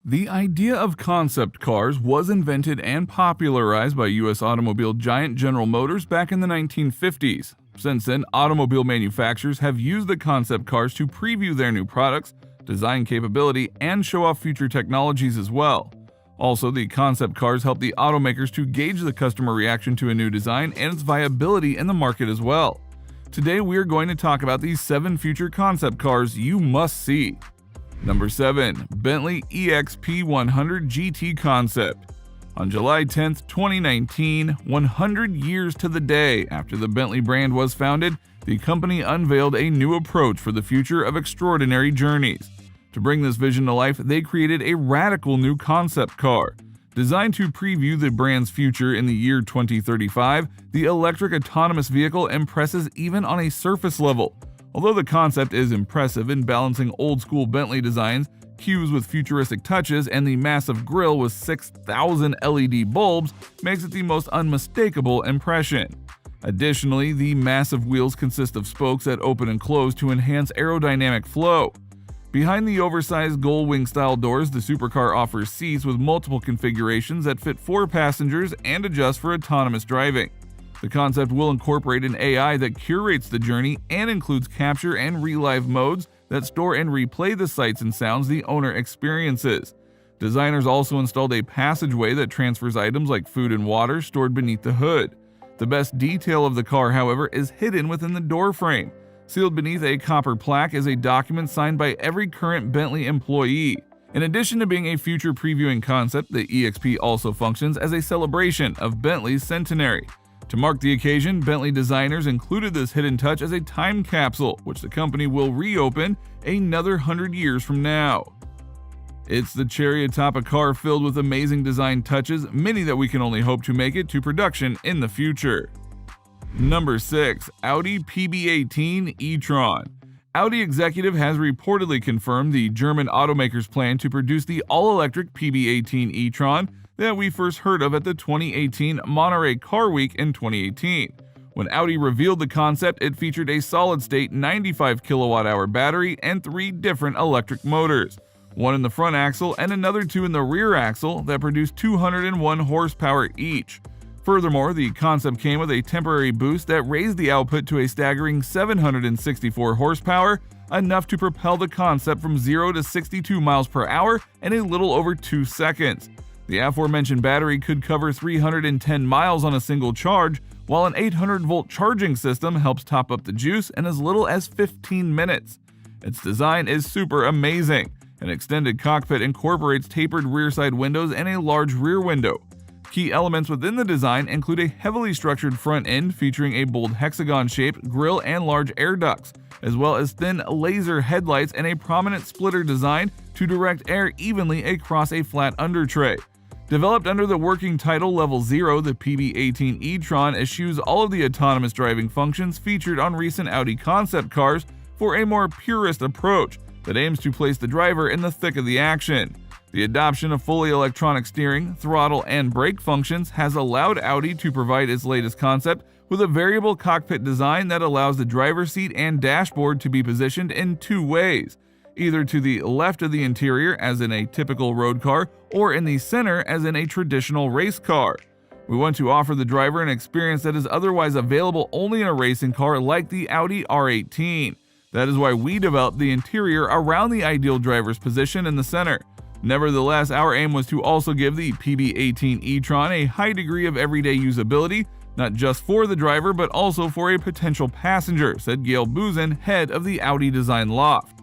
The idea of concept cars was invented and popularized by U.S. automobile giant General Motors back in the 1950s. Since then, automobile manufacturers have used the concept cars to preview their new products, design capability, and show off future technologies as well. Also, the concept cars help the automakers to gauge the customer reaction to a new design and its viability in the market as well. Today, we are going to talk about these 7 future concept cars you must see. Number 7. Bentley EXP 100 GT Concept. On July 10, 2019, 100 years to the day after the Bentley brand was founded, the company unveiled a new approach for the future of extraordinary journeys. To bring this vision to life, they created a radical new concept car. Designed to preview the brand's future in the year 2035, the electric autonomous vehicle impresses even on a surface level. Although the concept is impressive in balancing old-school Bentley designs, cues with futuristic touches, and the massive grille with 6,000 LED bulbs makes it the most unmistakable impression. Additionally, the massive wheels consist of spokes that open and close to enhance aerodynamic flow. Behind the oversized gull-wing-style doors, the supercar offers seats with multiple configurations that fit 4 passengers and adjust for autonomous driving. The concept will incorporate an AI that curates the journey and includes capture and relive modes that store and replay the sights and sounds the owner experiences. Designers also installed a passageway that transfers items like food and water stored beneath the hood. The best detail of the car, however, is hidden within the door frame. Sealed beneath a copper plaque is a document signed by every current Bentley employee. In addition to being a future previewing concept, the EXP also functions as a celebration of Bentley's centenary. To mark the occasion, Bentley designers included this hidden touch as a time capsule, which the company will reopen another 100 years from now. It's the cherry atop a car filled with amazing design touches, many that we can only hope to make it to production in the future. Number 6. Audi PB18 e-tron. Audi executive has reportedly confirmed the German automaker's plan to produce the all-electric PB18 e-tron that we first heard of at the 2018 Monterey Car Week in 2018. When Audi revealed the concept, it featured a solid-state 95 kWh battery and 3 different electric motors, one in the front axle and another 2 in the rear axle that produced 201 horsepower each. Furthermore, the concept came with a temporary boost that raised the output to a staggering 764 horsepower, enough to propel the concept from 0 to 62 miles per hour in a little over 2 seconds. The aforementioned battery could cover 310 miles on a single charge, while an 800-volt charging system helps top up the juice in as little as 15 minutes. Its design is super amazing. An extended cockpit incorporates tapered rear-side windows and a large rear window. Key elements within the design include a heavily structured front end featuring a bold hexagon-shaped grille and large air ducts, as well as thin laser headlights and a prominent splitter design to direct air evenly across a flat undertray. Developed under the working title Level 0, the PB18 e-tron eschews all of the autonomous driving functions featured on recent Audi concept cars for a more purist approach that aims to place the driver in the thick of the action. The adoption of fully electronic steering, throttle, and brake functions has allowed Audi to provide its latest concept with a variable cockpit design that allows the driver's seat and dashboard to be positioned in 2 ways, either to the left of the interior as in a typical road car or in the center as in a traditional race car. We want to offer the driver an experience that is otherwise available only in a racing car like the Audi R18. That is why we developed the interior around the ideal driver's position in the center. Nevertheless, our aim was to also give the PB18 e-tron a high degree of everyday usability, not just for the driver but also for a potential passenger, said Gail Buzan, head of the Audi Design Loft.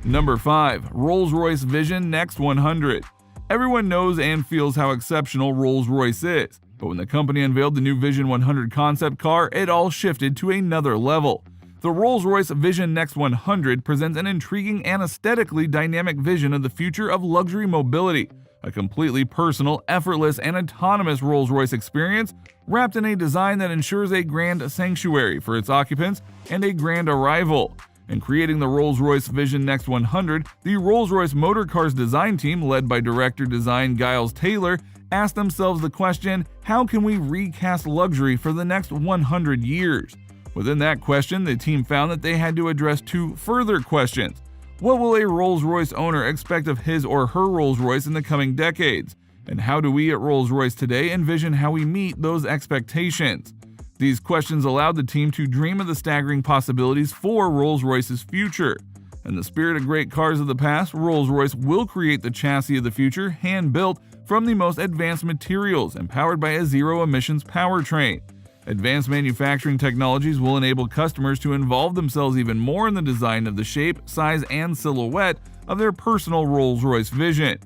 Number 5. Rolls-Royce Vision Next 100. Everyone knows and feels how exceptional Rolls-Royce is, but when the company unveiled the new Vision 100 concept car, it all shifted to another level. The Rolls-Royce Vision Next 100 presents an intriguing and aesthetically dynamic vision of the future of luxury mobility, a completely personal, effortless, and autonomous Rolls-Royce experience wrapped in a design that ensures a grand sanctuary for its occupants and a grand arrival. In creating the Rolls-Royce Vision Next 100, the Rolls-Royce Motor Cars design team, led by Director Design Giles Taylor, asked themselves the question, how can we recast luxury for the next 100 years? Within that question, the team found that they had to address 2 further questions. What will a Rolls-Royce owner expect of his or her Rolls-Royce in the coming decades? And how do we at Rolls-Royce today envision how we meet those expectations? These questions allowed the team to dream of the staggering possibilities for Rolls-Royce's future. In the spirit of great cars of the past, Rolls-Royce will create the chassis of the future hand-built from the most advanced materials and powered by a zero-emissions powertrain. Advanced manufacturing technologies will enable customers to involve themselves even more in the design of the shape, size, and silhouette of their personal Rolls-Royce vision.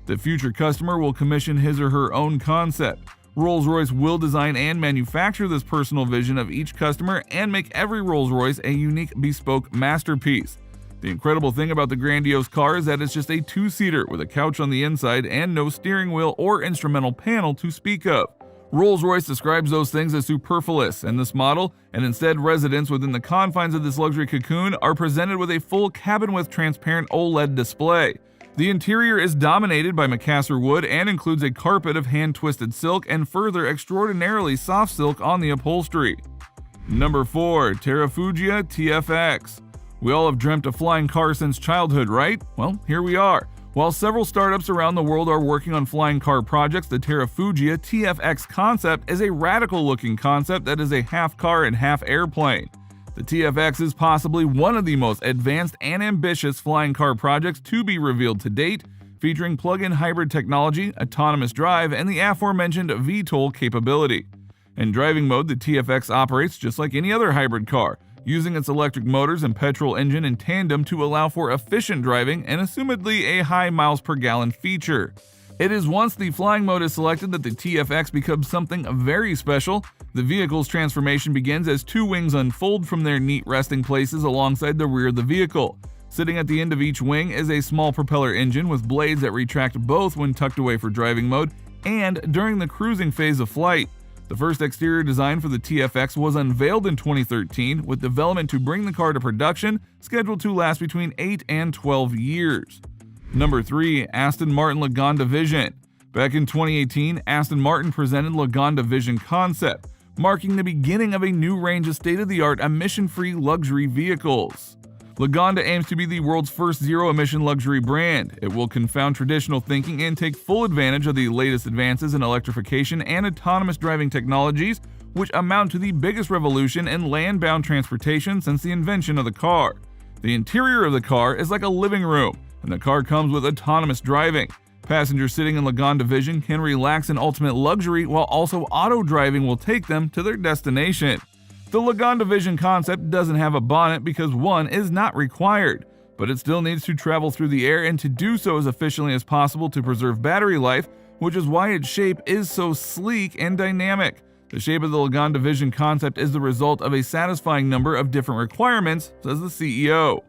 The future customer will commission his or her own concept. Rolls-Royce will design and manufacture this personal vision of each customer and make every Rolls-Royce a unique, bespoke masterpiece. The incredible thing about the grandiose car is that it's just a two-seater with a couch on the inside and no steering wheel or instrumental panel to speak of. Rolls-Royce describes those things as superfluous in this model, and instead residents within the confines of this luxury cocoon are presented with a full cabin-width transparent OLED display. The interior is dominated by Macassar wood and includes a carpet of hand-twisted silk and further extraordinarily soft silk on the upholstery. Number 4. Terrafugia TFX. We all have dreamt of flying cars since childhood, right? Well, here we are. While several startups around the world are working on flying car projects, the Terrafugia TFX concept is a radical-looking concept that is a half car and half airplane. The TFX is possibly one of the most advanced and ambitious flying car projects to be revealed to date, featuring plug-in hybrid technology, autonomous drive, and the aforementioned VTOL capability. In driving mode, the TFX operates just like any other hybrid car, using its electric motors and petrol engine in tandem to allow for efficient driving and assumedly a high miles per gallon feature. It is once the flying mode is selected that the TFX becomes something very special. The vehicle's transformation begins as two wings unfold from their neat resting places alongside the rear of the vehicle. Sitting at the end of each wing is a small propeller engine with blades that retract both when tucked away for driving mode and during the cruising phase of flight. The first exterior design for the TFX was unveiled in 2013, with development to bring the car to production scheduled to last between 8 and 12 years. Number 3. Aston Martin Lagonda Vision. Back in 2018, Aston Martin presented Lagonda Vision concept, marking the beginning of a new range of state-of-the-art emission-free luxury vehicles. Lagonda aims to be the world's first zero-emission luxury brand. It will confound traditional thinking and take full advantage of the latest advances in electrification and autonomous driving technologies, which amount to the biggest revolution in land-bound transportation since the invention of the car. The interior of the car is like a living room, and the car comes with autonomous driving. Passengers sitting in Lagonda Vision can relax in ultimate luxury, while also auto-driving will take them to their destination. The Lagonda Vision concept doesn't have a bonnet because one is not required, but it still needs to travel through the air and to do so as efficiently as possible to preserve battery life, which is why its shape is so sleek and dynamic. The shape of the Lagonda Vision concept is the result of a satisfying number of different requirements, says the CEO.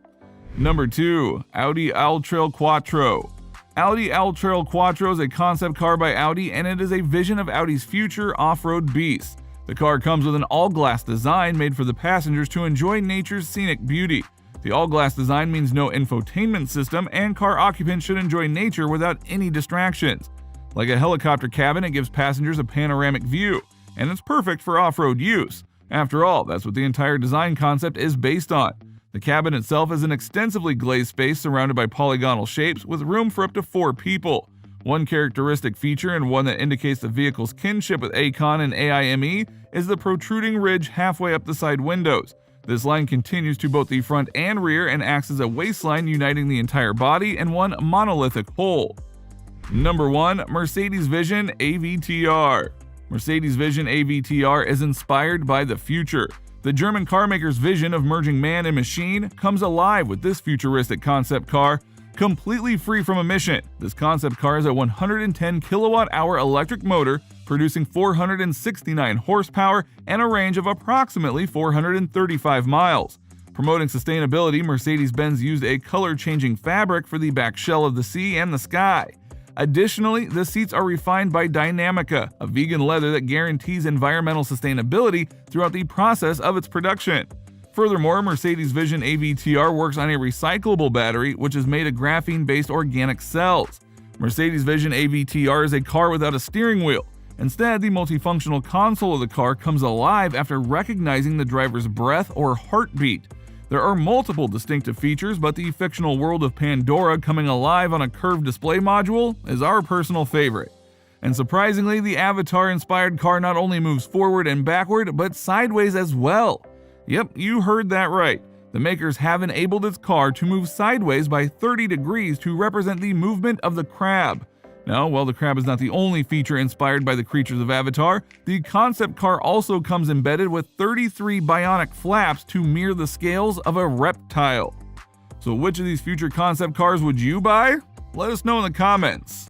Number 2. Audi Alltrail Quattro. Audi Alltrail Quattro is a concept car by Audi, and it is a vision of Audi's future off-road beast. The car comes with an all-glass design made for the passengers to enjoy nature's scenic beauty. The all-glass design means no infotainment system, and car occupants should enjoy nature without any distractions. Like a helicopter cabin, it gives passengers a panoramic view, and it's perfect for off-road use. After all, that's what the entire design concept is based on. The cabin itself is an extensively glazed space surrounded by polygonal shapes with room for up to 4 people. One characteristic feature, and one that indicates the vehicle's kinship with Acon and AIME, is the protruding ridge halfway up the side windows. This line continues to both the front and rear and acts as a waistline uniting the entire body in one monolithic whole. Number 1. Mercedes Vision AVTR. Mercedes Vision AVTR is inspired by the future. The German carmaker's vision of merging man and machine comes alive with this futuristic concept car. Completely free from emission, this concept car has a 110 kilowatt-hour electric motor producing 469 horsepower and a range of approximately 435 miles. Promoting sustainability, Mercedes-Benz used a color-changing fabric for the back shell of the sea and the sky. Additionally, the seats are refined by Dynamica, a vegan leather that guarantees environmental sustainability throughout the process of its production. Furthermore, Mercedes Vision AVTR works on a recyclable battery, which is made of graphene-based organic cells. Mercedes Vision AVTR is a car without a steering wheel. Instead, the multifunctional console of the car comes alive after recognizing the driver's breath or heartbeat. There are multiple distinctive features, but the fictional world of Pandora coming alive on a curved display module is our personal favorite. And surprisingly, the Avatar-inspired car not only moves forward and backward, but sideways as well. Yep, you heard that right. The makers have enabled its car to move sideways by 30 degrees to represent the movement of the crab. Now, while the crab is not the only feature inspired by the creatures of Avatar, the concept car also comes embedded with 33 bionic flaps to mirror the scales of a reptile. So which of these future concept cars would you buy? Let us know in the comments.